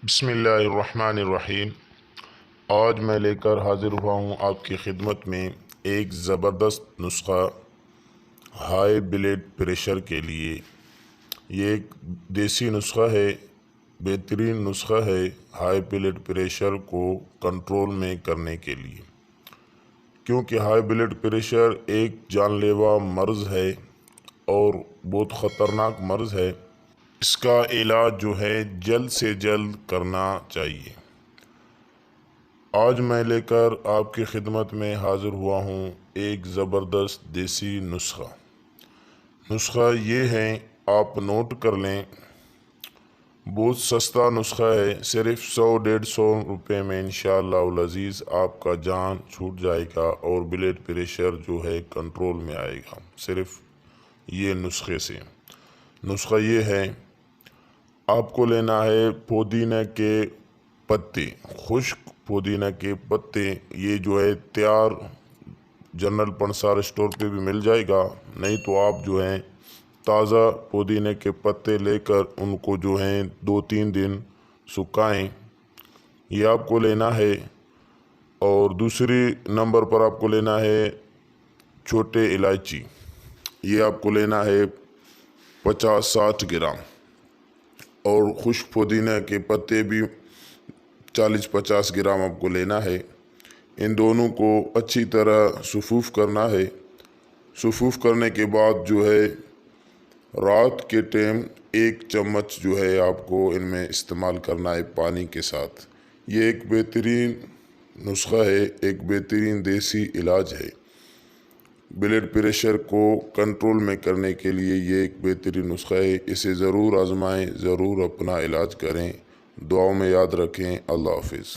بسم اللہ الرحمن الرحیم۔ آج میں لے کر حاضر ہوا ہوں آپ کی خدمت میں ایک زبردست نسخہ ہائی بلڈ پریشر کے لیے۔ یہ ایک دیسی نسخہ ہے، بہترین نسخہ ہے ہائی بلڈ پریشر کو کنٹرول میں کرنے کے لیے، کیونکہ ہائی بلڈ پریشر ایک جان لیوا مرض ہے اور بہت خطرناک مرض ہے۔ اس کا علاج جو ہے جلد سے جلد کرنا چاہیے۔ آج میں لے کر آپ کی خدمت میں حاضر ہوا ہوں ایک زبردست دیسی نسخہ یہ ہے، آپ نوٹ کر لیں۔ بہت سستا نسخہ ہے، صرف 100-150 روپے میں انشاءاللہ العزیز آپ کا جان چھوٹ جائے گا اور بلڈ پریشر جو ہے کنٹرول میں آئے گا صرف یہ نسخے سے۔ نسخہ یہ ہے، آپ کو لینا ہے پودینہ کے پتے، خشک پودینہ کے پتے۔ یہ جو ہے تیار جنرل پنسار اسٹور پہ بھی مل جائے گا، نہیں تو آپ جو ہیں تازہ پودینہ کے پتے لے کر ان کو جو ہیں 2-3 دن سکھائیں، یہ آپ کو لینا ہے۔ اور دوسری نمبر پر آپ کو لینا ہے چھوٹے الائچی، یہ آپ کو لینا ہے 50-60 گرام، اور خشک پودینہ کے پتے بھی 40-50 گرام آپ کو لینا ہے۔ ان دونوں کو اچھی طرح صفوف کرنا ہے۔ صفوف کرنے کے بعد جو ہے رات کے ٹائم 1 چمچ جو ہے آپ کو ان میں استعمال کرنا ہے پانی کے ساتھ۔ یہ ایک بہترین نسخہ ہے، ایک بہترین دیسی علاج ہے بلڈ پریشر کو کنٹرول میں کرنے کے لیے۔ یہ ایک بہترین نسخہ ہے، اسے ضرور آزمائیں، ضرور اپنا علاج کریں۔ دعاؤں میں یاد رکھیں۔ اللہ حافظ۔